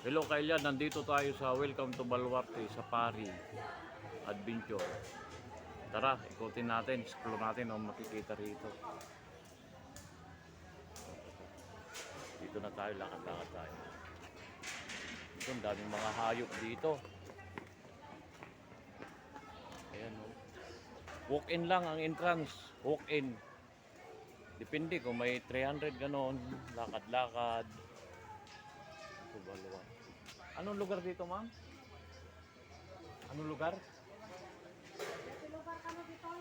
Hello Kailan, nandito tayo sa Welcome to Baluarte Safari Adventure. Tara, ikutin natin, explore natin ang makikita rito. Dito na tayo, lakad-lakad tayo. Ito, ang daming mga hayop dito. Ayan o. Walk-in lang ang entrance, walk-in. Depende kung may 300 ganon, lakad-lakad. Ito, Baluarte. Anong lugar dito, ma'am? Anong lugar? Lugar kami dito.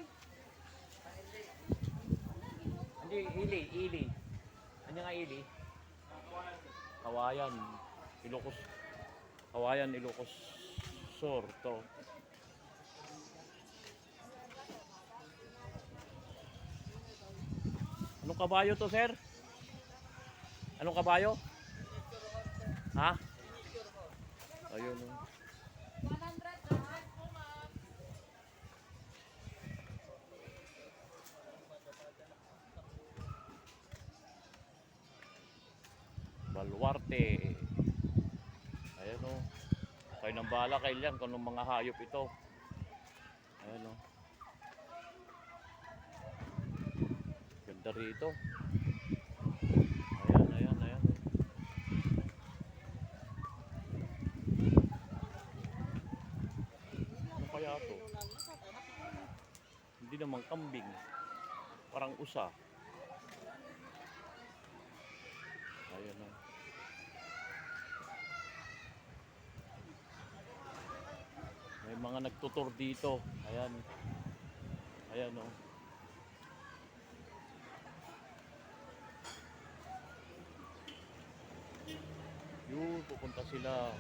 Hindi, Ili. Ano nga Ili? Kawayan. Ilocos. Kawayan, Ilocos Sur to. Anong kabayo to, sir? Anong kabayo? Ha? Ayun. 100 Baluarte. Ayan o. Kayo nang bahala kayo yan kung anong mga hayop ito. Ayan o. Ganda rito. Ayan. Ano kaya ito? Hindi naman kambing. Parang usa. Ayan o. May mga nagtutur dito. Ayan. Ayan o. Yun, pupunta sila.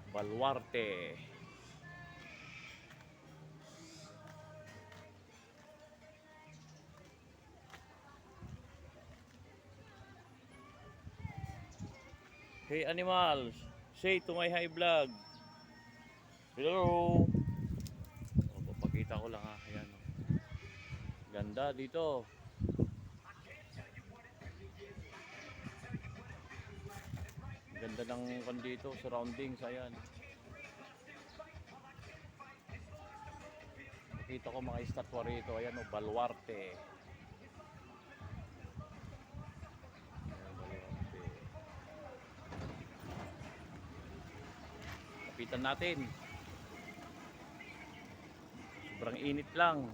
Baluarte. Hey animals, say to my hi vlog. Hello. O, papakita ko lang ha. Ayan o. Ganda dito. Ganda ng dito, surroundings, ayan. Nakita ko mga estatwa rito, ayan o, Baluarte. Ayan, Baluarte. Kapitan natin. Sobrang init lang.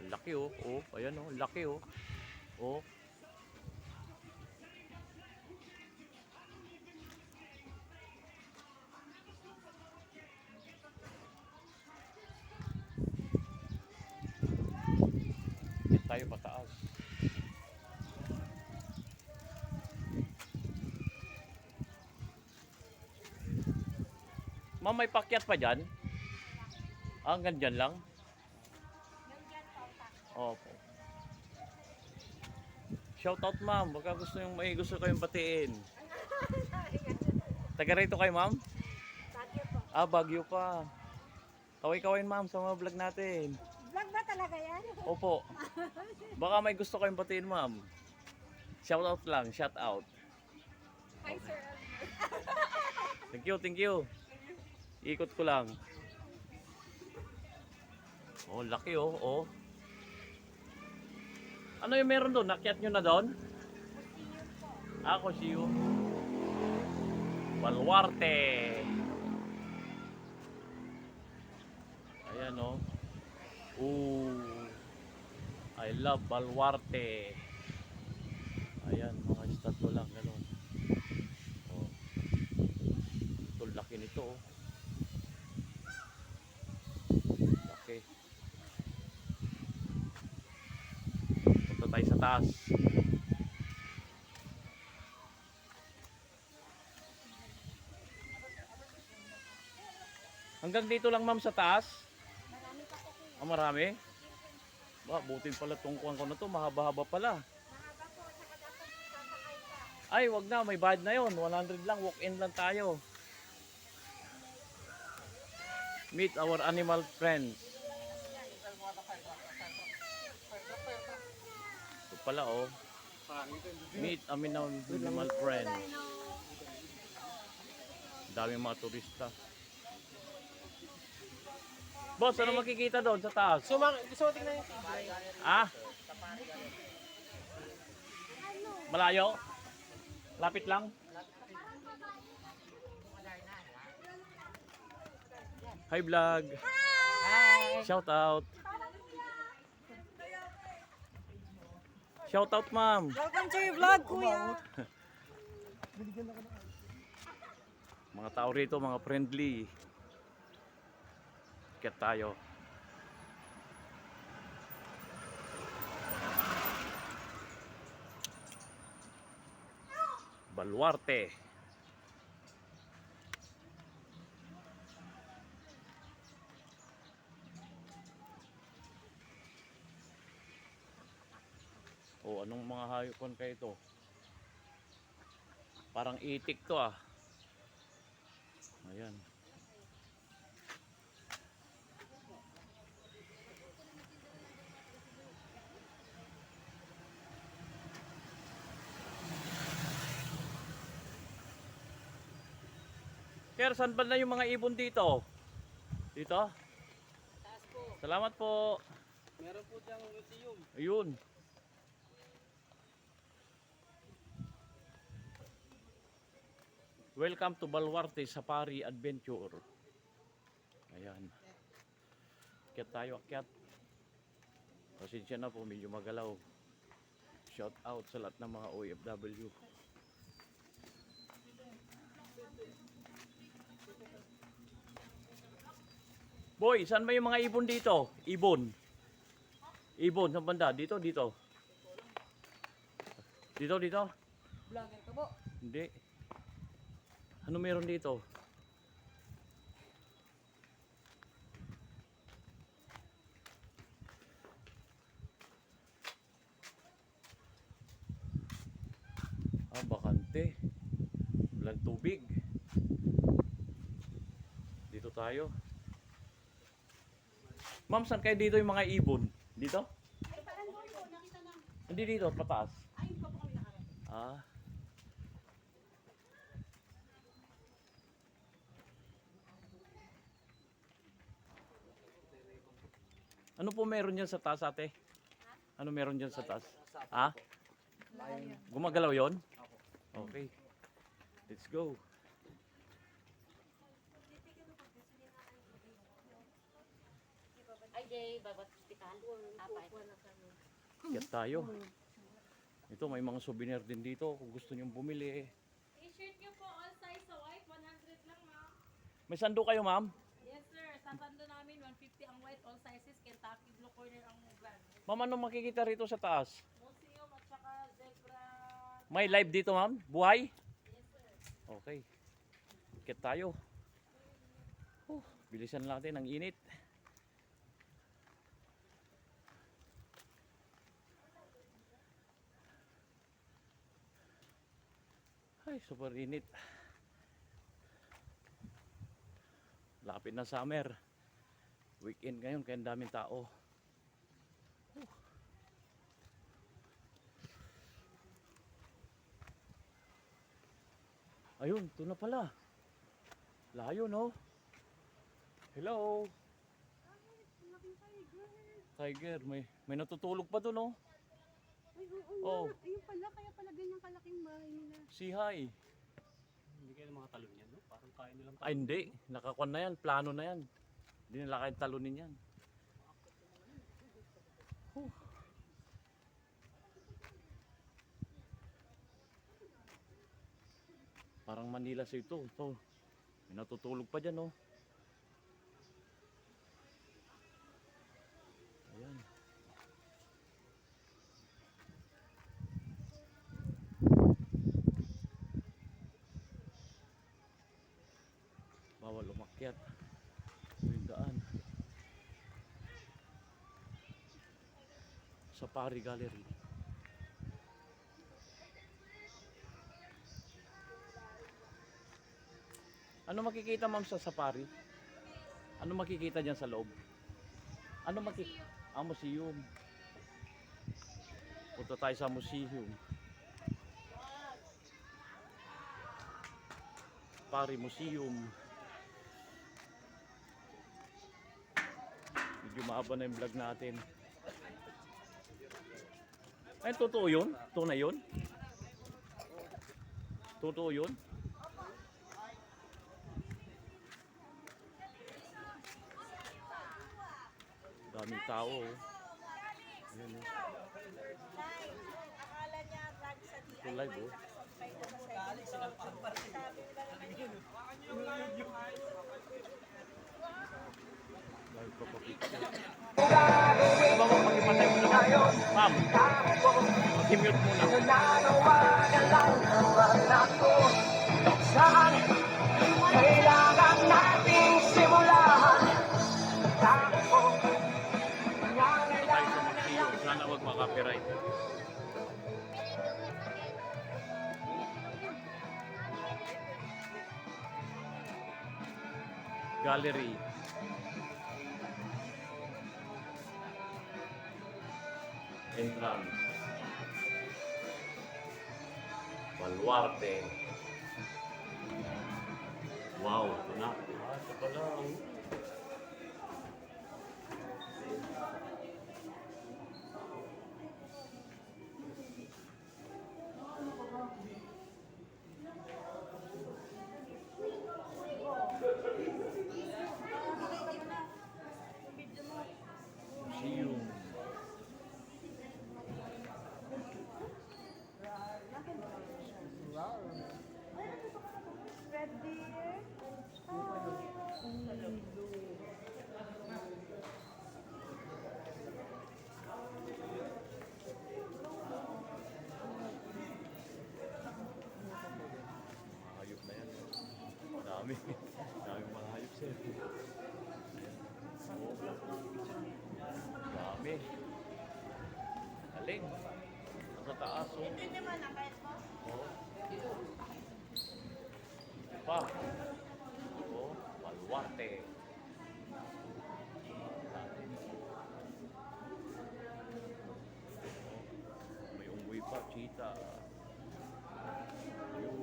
Ang laki oh, ayan oh, laki oh. Oh. Yan tayo pataas. Ma'am, may pakyat pa dyan? Ah, hanggang dyan lang? Opo. Shout out ma'am, baka gusto kayong batiin. Taga rito kayo ma'am? Bagyo po. Ah, Baguio pa. Kaway-kawain ma'am sa mga vlog natin. Vlog ba talaga yan? Opo. Baka may gusto kayong batiin ma'am. Shout out lang, shout out. Hi sir. Thank you. Ikot ko lang. Oh, laki oh. Ano yung meron doon? Nakyat nyo na doon? Ako siyo. Baluarte. Ayan oh. Ooh. I love Baluarte. Ayan, mga estatwa lang gano'n. Oh. Ito, laki nito oh. Laki. Punta tayo sa taas. Hanggang dito lang ma'am sa taas? Marami pa po kuya. Ah, marami? Ba, butin pala tungkuan ko na to, mahaba-haba pala. Mahaba po, saka dapat sasakay ka. Ay, wag na, may bayad na yon. 100 lang, walk-in lang tayo. Meet our animal friends. pala, oh. Meet a minimal friend. Daming mga turista. Boss, ano makikita doon sa taas? Gusto mo tingnan yung Ah? Malayo? Lapit lang? Hi vlog. Hi! Shout out. Shout out ma'am. Welcome to your vlog, kuya! Mga tao rito, mga friendly. Kaya tayo. Baluarte. O anong mga hayopon kayo ito? Parang itik to ah. Ayan. Kaya saan ba na yung mga ibon dito? Dito? Taas po. Salamat po. Meron po diyang museum. Ayun. Welcome to Baluarte Safari Adventure. Ayan. Akyat tayo, akyat. Pasensya na po, medyo magalaw. Shout out sa lahat ng mga OFW. Boy, saan ba yung mga ibon dito? Ibon. Ibon, saan banda? Dito, dito. Dito, dito. Vlogger ka po. Hindi. Ano meron dito? Ah, bakante. Walang tubig. Dito tayo. Ma'am, saan kayo dito yung mga ibon? Dito? Hindi dito, pataas. Ah. Ano po meron dyan sa taas, ate? Ano meron dyan sa taas? Ha? Gumagalaw yon? Okay. Let's go. Ay, Jay, babat hospital. Apay. Kaya tayo. Ito, may mga souvenir din dito kung gusto nyong bumili. T-shirt nyo po, all size sa white, 100 lang ma'am. May sando kayo, ma'am? Yes sir, sasando namin, 150 ang white, all sizes, Kentucky Blue Corner ang brand. Ma'am, ano makikita rito sa taas? Museum at saka zebra. May live dito, ma'am? Buhay? Yes sir. Okay. Kaya tayo. Bilisan natin ang init. Ay, super init. Lapit na summer. Weekend ngayon, kaya ang daming tao. Ayun, ito na pala. Layo, no? Hello. Tiger, may natutulog pa doon, no? Ay, oo Oh. nga. Ayun pala, kaya pala ganyan kalaking bahay nila. Si hi. Hindi kayo mga talon yan, no? Parang kaya nilang Ay, hindi. Nakakon na yan. Plano na yan. Hindi nila kayang talunin yan. Parang Manila sa ito. Ito. May natutulog pa dyan, oh. Ayan. Bawal umakyat. Ito yung daan. Safari Gallery. Ano makikita, ma'am, sa safari? Ano makikita dyan sa loob? Ano makikita? Ah, museum. Punta tayo sa museum. Pari Museum. Medyo mahaba na yung vlog natin. Ay, totoo yun? Tunay yun? Totoo yun? Daming tao. Oh. Ayan, oh. Akala niya drug sa DIY. Ito live, oh. Live pa picture. Diba mo pag-ipatay mo naman? Ma'am, mag-mute muna. Saan kailangan nating simulahan? Takbo Tayo sa museum. Sana huwag makapiright. Gallery. Entrance. Baluarte. Wow, ito na. Ito pala. Oh. Museum. Hayop na yan. Dami. Dami mga hayop sir. Oh. Dami. Aling. Nasa taas. Oh. Ito naman, nakayat mo? Oh. Pa. Oh, Baluarte. Oh, may unggoy pa, cheetah. Ayun.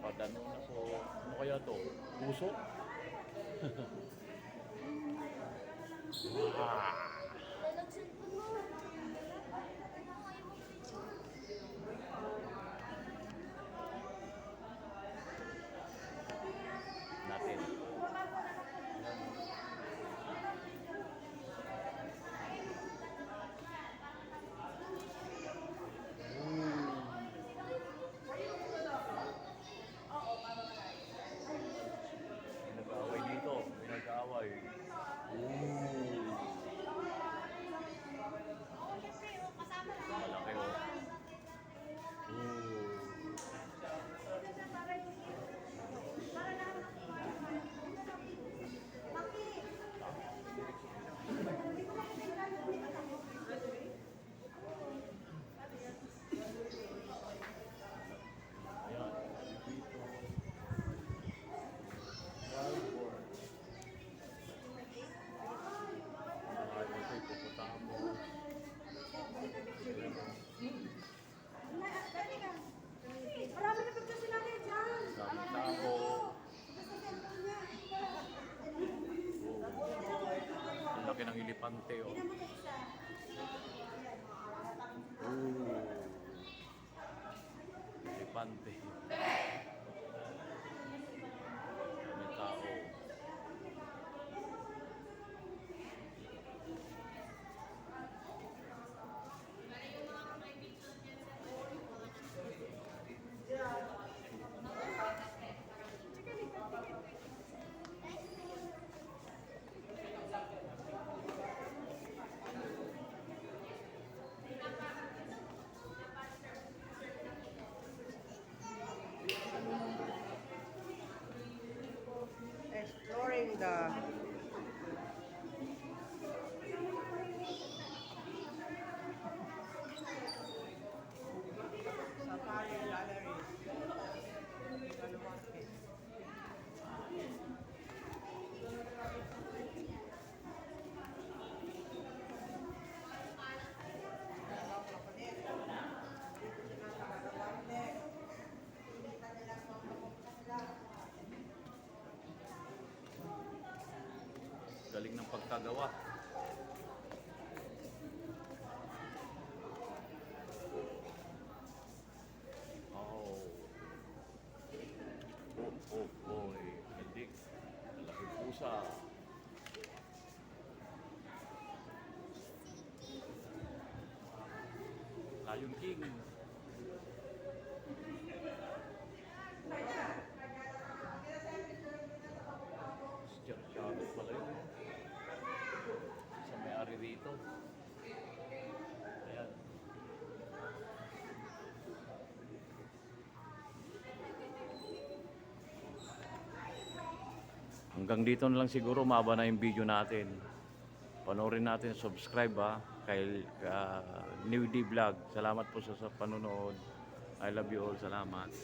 Padano na po. Ano kaya to? Puso? Ah. Natin. Nag-aaway dito. May nag-aaway. Malaki oh. Ayan. Dito. Ito pupuntahan mo. Marami na pagkasilangin dyan. Daming tao. Ang laki ng elepante oh. Elepante. Daming tao. pagkagawa. Oh. Hindi. Malaking pusa. Lion King. Chavez pala yun. Sa may-ari dito. Ayan. Hanggang dito na lang siguro mahaba na yung video natin. Panoorin natin, subscribe kay New D Vlog. Salamat po sa panonood. I love you all. Salamat.